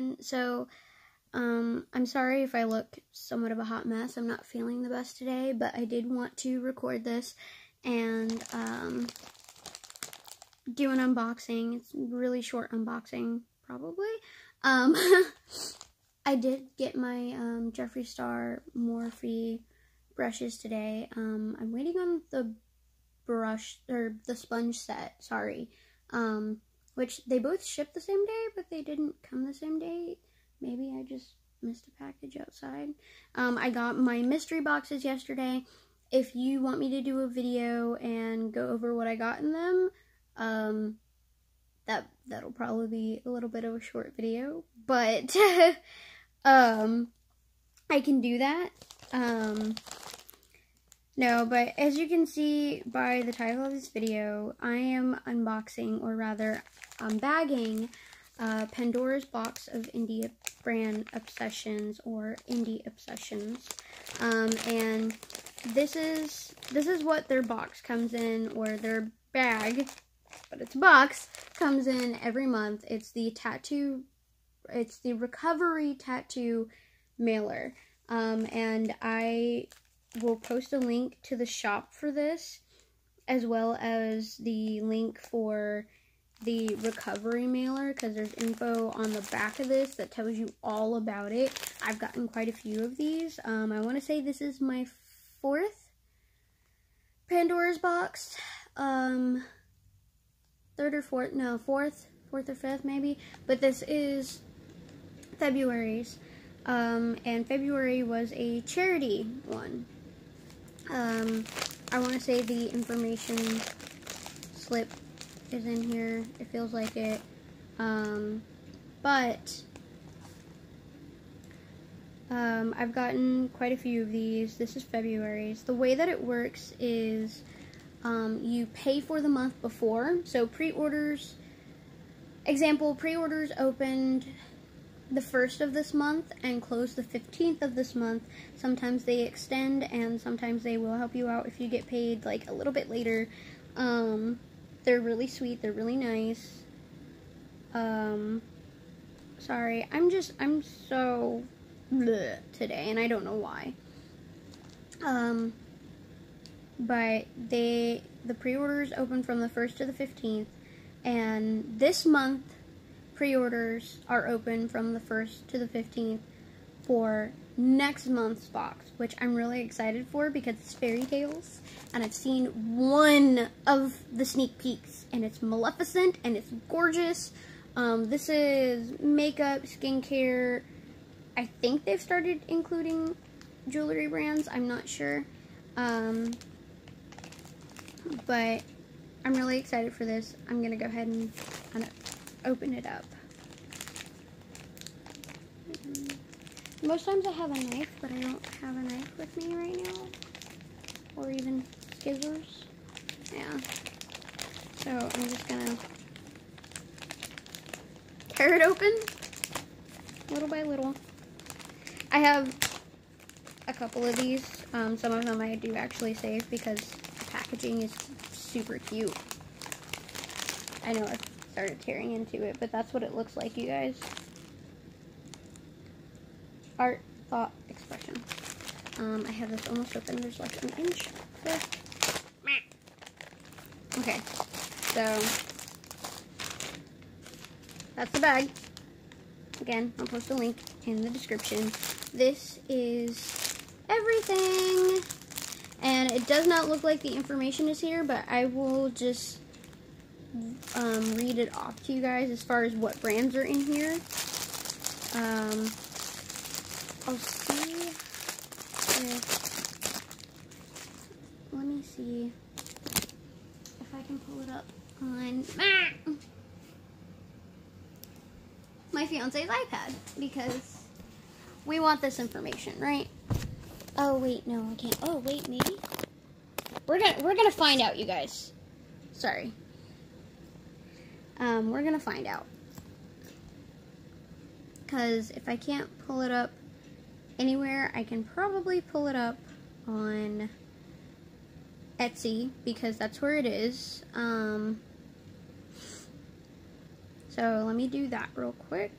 everyone. So, I'm sorry if I look somewhat of a hot mess. I'm not feeling the best today, but I did want to record this and, do an unboxing. It's a really short unboxing, probably. I did get my, Jeffree Star Morphe brushes today. I'm waiting on the brush, or the sponge set, sorry. Which they both shipped the same day, but they didn't come the same day. Maybe I just missed a package outside. I got my mystery boxes yesterday. If you want me to do a video and go over what I got in them, that'll probably be a little bit of a short video, but I can do that. No, but as you can see by the title of this video, I am unboxing, or rather, I'm bagging Pandora's box of indie brand obsessions, or indie obsessions. And this is what their box comes in, or their bag, but it's a box, comes in every month. It's the recovery tattoo mailer. And I will post a link to the shop for this, as well as the link for the recovery mailer, because there's info on the back of this that tells you all about it. I've gotten quite a few of these. I want to say this is my fourth Pandora's box. Third or fourth, no, fourth or fifth maybe, but this is February's. And February was a charity one. I want to say the information slip is in here. It feels like it. But I've gotten quite a few of these. This is February's. The way that it works is you pay for the month before. So pre-orders, example, pre-orders opened the 1st of this month and close the 15th of this month. Sometimes they extend, and sometimes they will help you out if you get paid like a little bit later. They're really sweet, they're really nice. Sorry, I'm so bleh today, and I don't know why. But the pre-orders open from the 1st to the 15th, and this month pre-orders are open from the 1st to the 15th for next month's box, which I'm really excited for because it's fairy tales, and I've seen one of the sneak peeks, and it's Maleficent, and it's gorgeous. This is makeup, skincare. I think they've started including jewelry brands, I'm not sure. But I'm really excited for this. I'm gonna go ahead and open it up. Most times I have a knife, but I don't have a knife with me right now. Or even scissors. Yeah. So I'm just gonna tear it open little by little. I have a couple of these. Some of them I do actually save because the packaging is super cute. I know I started tearing into it, but that's what it looks like, you guys. Art, thought, expression. I have this almost open. There's like an inch there. Okay, so that's the bag. Again, I'll post a link in the description. This is everything. And it does not look like the information is here, but I will just read it off to you guys as far as what brands are in here. I'll see if, let me see if I can pull it up on my fiance's iPad, because we want this information, right? Oh wait, no, I can't. Oh wait, maybe we're gonna find out, you guys. Sorry. We're gonna find out, because if I can't pull it up anywhere, I can probably pull it up on Etsy, because that's where it is. So let me do that real quick.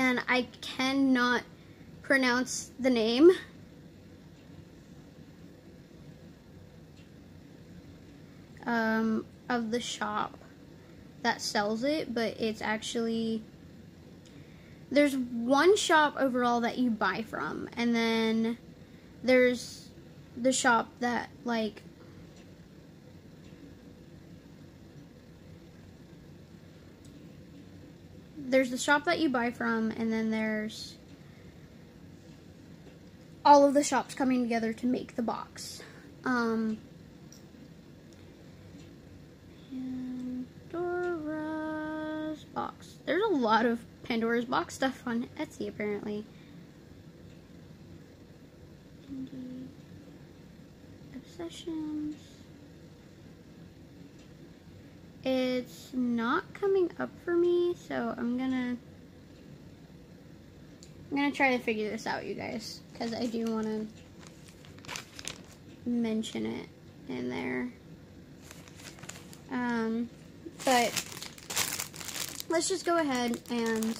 and I cannot pronounce the name. Of the shop that sells it, but it's actually, there's one shop overall that you buy from, and then there's the shop that, like, there's the shop that you buy from, and then there's all of the shops coming together to make the box. Pandora's box. There's a lot of Pandora's box stuff on Etsy, apparently. Indie Obsessions. It's not coming up for me, so I'm gonna try to figure this out, you guys, because I do want to mention it in there. But let's just go ahead and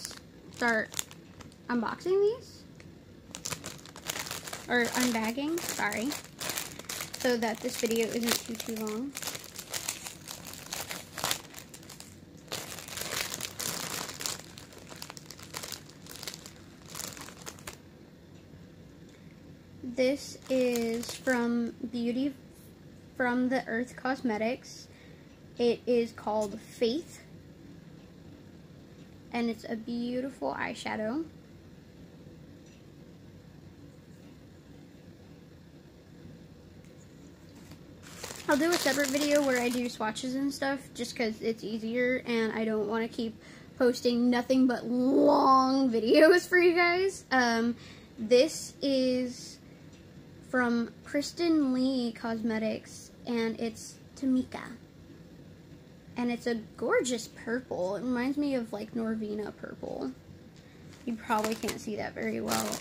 start unboxing these, or unbagging, sorry, so that this video isn't too long. This is from Beauty from the Earth Cosmetics. It is called Faith, and it's a beautiful eyeshadow. I'll do a separate video where I do swatches and stuff, just because it's easier, and I don't want to keep posting nothing but long videos for you guys. This is from Kristen Lee Cosmetics, and it's Tamika. And it's a gorgeous purple. It reminds me of, like, Norvina purple. You probably can't see that very well.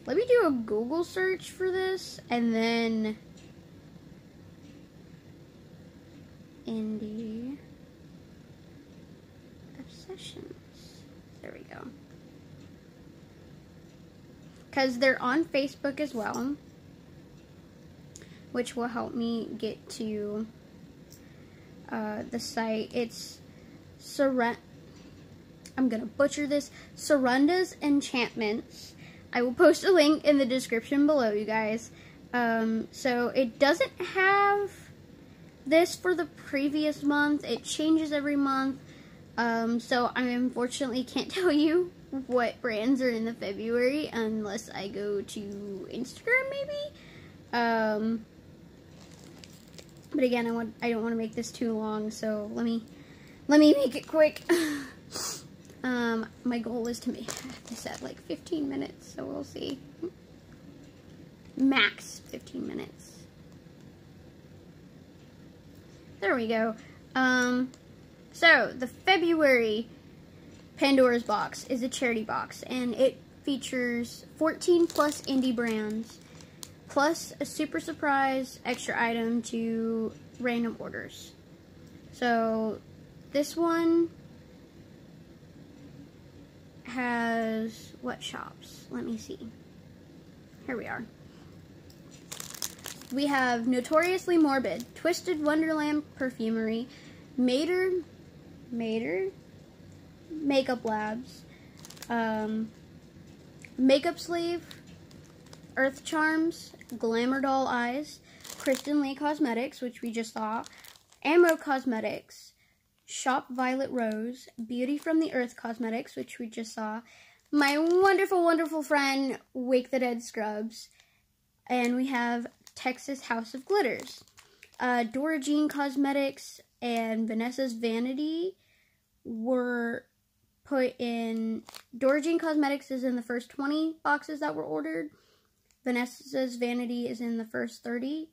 Let me do a Google search for this, and then Indie Obsessions. There we go. Because they're on Facebook as well, which will help me get to the site. It's I'm gonna butcher this. Sarunda's Enchantments. I will post a link in the description below, you guys. So it doesn't have this for the previous month. It changes every month. So I unfortunately can't tell you what brands are in the February unless I go to Instagram, maybe. But again, I don't want to make this too long, so let me make it quick. My goal is to make this at like 15 minutes, so we'll see. Max 15 minutes. There we go. So the February Pandora's box is a charity box, and it features 14 plus indie brands, plus a super surprise extra item to random orders. So this one has what shops? Let me see. Here we are. We have Notoriously Morbid, Twisted Wonderland Perfumery, Mater Makeup Labs, Makeup Sleeve, Earth Charms, Glamour Doll Eyes, Kristen Lee Cosmetics, which we just saw, Ammo Cosmetics, Shop Violet Rose, Beauty from the Earth Cosmetics, which we just saw, my wonderful, wonderful friend, Wake the Dead Scrubs, and we have Texas House of Glitters. Dora Jean Cosmetics and Vanessa's Vanity were put in. Dora Jean Cosmetics is in the first 20 boxes that were ordered. Vanessa's Vanity is in the first 30.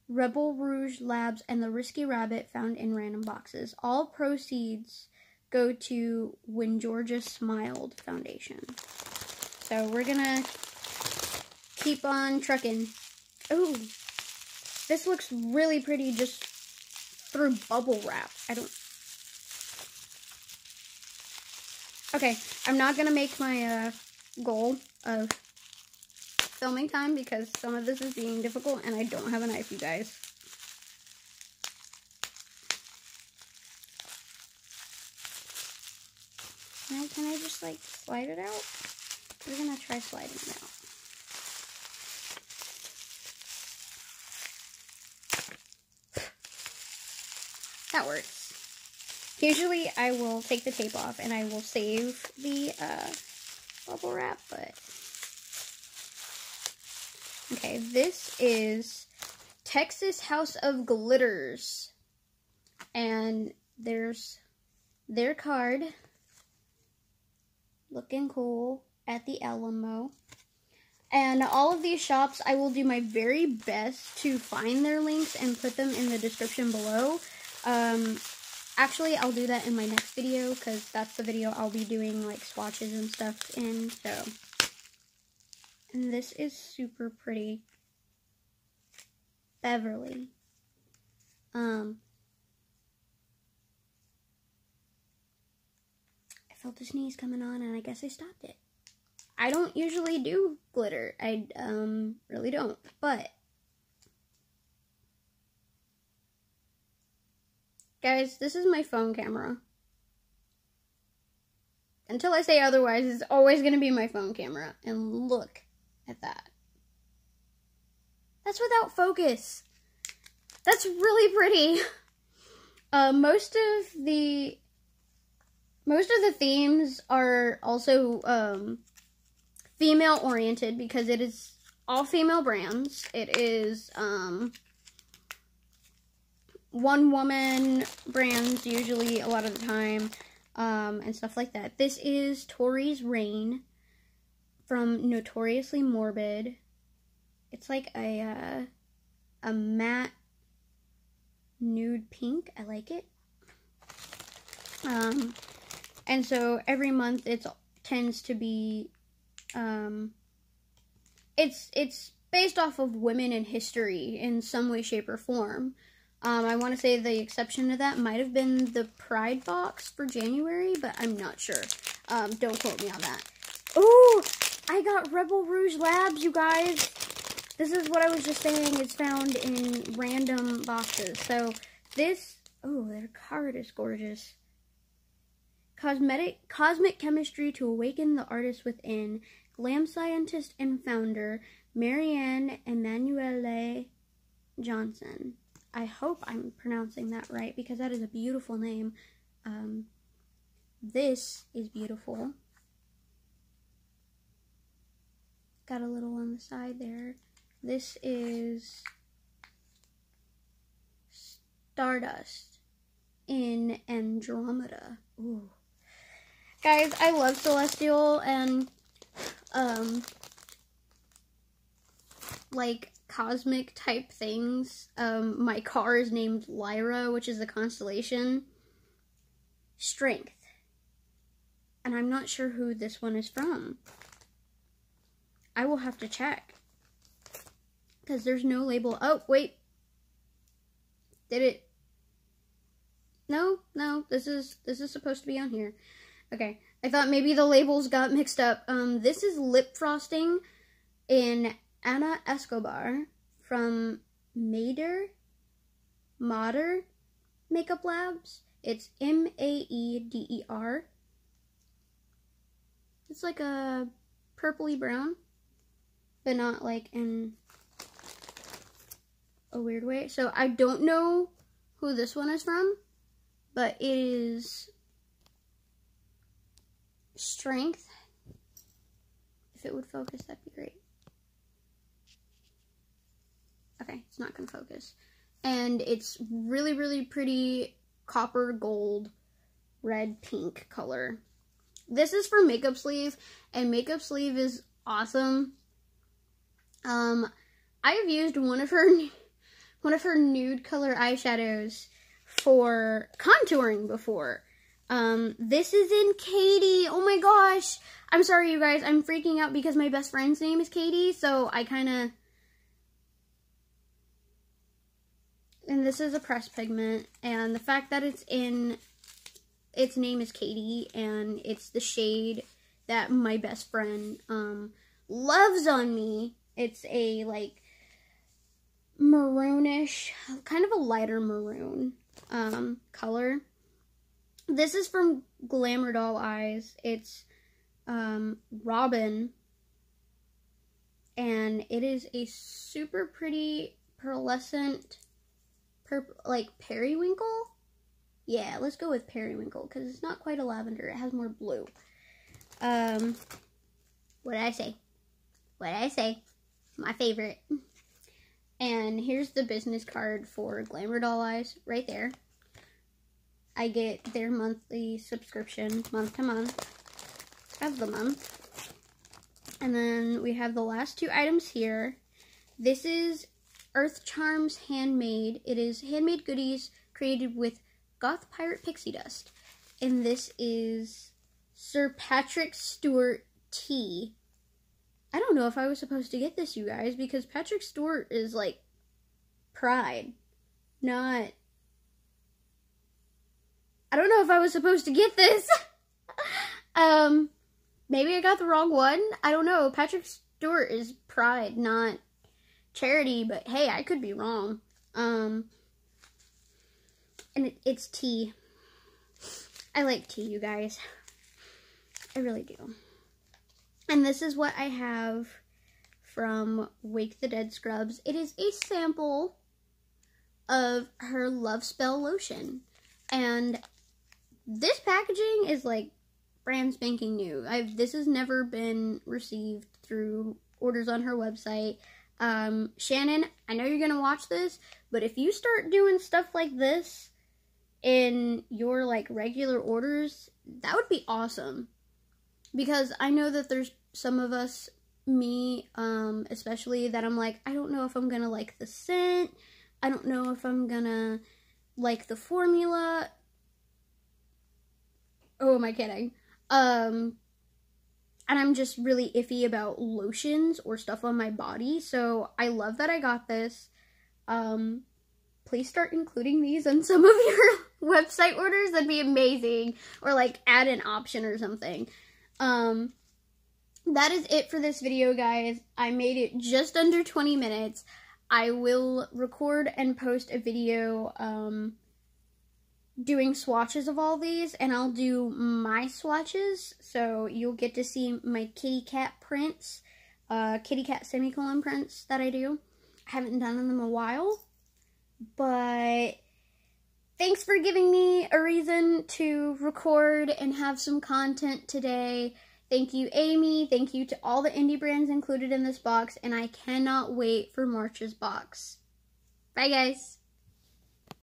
Rebel Rouge Labs and the Risky Rabbit found in random boxes. All proceeds go to When Georgia Smiled Foundation. So we're gonna keep on trucking. Oh, this looks really pretty just through bubble wrap. Okay, I'm not gonna make my goal of filming time because some of this is being difficult and I don't have a knife, you guys. Now, can I just like slide it out? We're gonna try sliding it out. That works. Usually I will take the tape off and I will save the bubble wrap, but okay, this is Texas House of Glitters, and there's their card, looking cool at the Alamo. And all of these shops, I will do my very best to find their links and put them in the description below. Actually, I'll do that in my next video because that's the video I'll be doing like swatches and stuff in. So, and this is super pretty. Beverly. I felt a sneeze coming on and I guess I stopped it. I don't usually do glitter. I really don't, but guys, this is my phone camera. Until I say otherwise, it's always going to be my phone camera. And look at that. That's without focus. That's really pretty. Most of the themes are also female oriented because it is all female brands. It is one woman brands usually a lot of the time, and stuff like that. This is Tori's Rain from Notoriously Morbid. It's like a matte nude pink. I like it. And so every month it tends to be, it's based off of women in history in some way, shape, or form. I want to say the exception to that might have been the Pride box for January, but I'm not sure. Don't quote me on that. Ooh, I got Rebel Rouge Labs, you guys. This is what I was just saying. It's found in random boxes. So this, oh, their card is gorgeous. Cosmic chemistry to awaken the artist within. Glam scientist and founder, Marianne Emanuele Johnson. I hope I'm pronouncing that right because that is a beautiful name. This is beautiful. Got a little on the side there. This is Stardust in Andromeda. Ooh. Guys, I love Celestial and like cosmic type things. My car is named Lyra, which is a constellation. Strength. And I'm not sure who this one is from. I will have to check. Because there's no label. Oh, wait. Did it? No, this is supposed to be on here. Okay. I thought maybe the labels got mixed up. This is lip frosting in Ana Escobar from Mader Makeup Labs. It's Maeder. It's like a purpley brown, but not like in a weird way. So I don't know who this one is from, but it is Strength. If it would focus, that'd be great. Okay, it's not gonna focus. And it's really, really pretty copper gold, red, pink color. This is for Makeup Sleeve, and Makeup Sleeve is awesome. I have used one of her nude color eyeshadows for contouring before. This is in Katie. Oh my gosh. I'm sorry, you guys. I'm freaking out because my best friend's name is Katie, so I kind of... And this is a pressed pigment, and the fact that it's in its name is Katie, and it's the shade that my best friend loves on me. It's a like maroonish, kind of a lighter maroon color. This is from Glamour Doll Eyes. It's Robin, and it is a super pretty pearlescent purple, like periwinkle. Yeah, let's go with periwinkle because it's not quite a lavender. It has more blue. What did I say? What did I say? My favorite. And here's the business card for Glamour Doll Eyes right there. I get their monthly subscription, month to month, of the month. And then we have the last two items here. This is Earth Charms Handmade. It is handmade goodies created with Goth Pirate Pixie Dust. And this is Sir Patrick Stewart tea. I don't know if I was supposed to get this, you guys, because Patrick Stewart is like Pride, not... I don't know if I was supposed to get this. Maybe I got the wrong one. I don't know. Patrick Stewart is Pride, not Charity, but hey, I could be wrong. And it's tea. I like tea, you guys. I really do. And this is what I have from Wake the Dead Scrubs. It is a sample of her Love Spell lotion. And this packaging is like brand spanking new. This has never been received through orders on her website. Shannon, I know you're gonna watch this, but if you start doing stuff like this in your like regular orders, that would be awesome. Because I know that there's some of us, me especially, that I'm like, I don't know if I'm gonna like the scent. I don't know if I'm gonna like the formula. Oh, am I kidding? And I'm just really iffy about lotions or stuff on my body. So I love that I got this. Please start including these in some of your website orders. That'd be amazing. Or like add an option or something. That is it for this video, guys. I made it just under 20 minutes. I will record and post a video doing swatches of all these, and I'll do my swatches, so you'll get to see my kitty cat prints, kitty cat semicolon prints that I do. I haven't done them in a while, but thanks for giving me a reason to record and have some content today. Thank you, Amy. Thank you to all the indie brands included in this box, and I cannot wait for March's box. Bye, guys.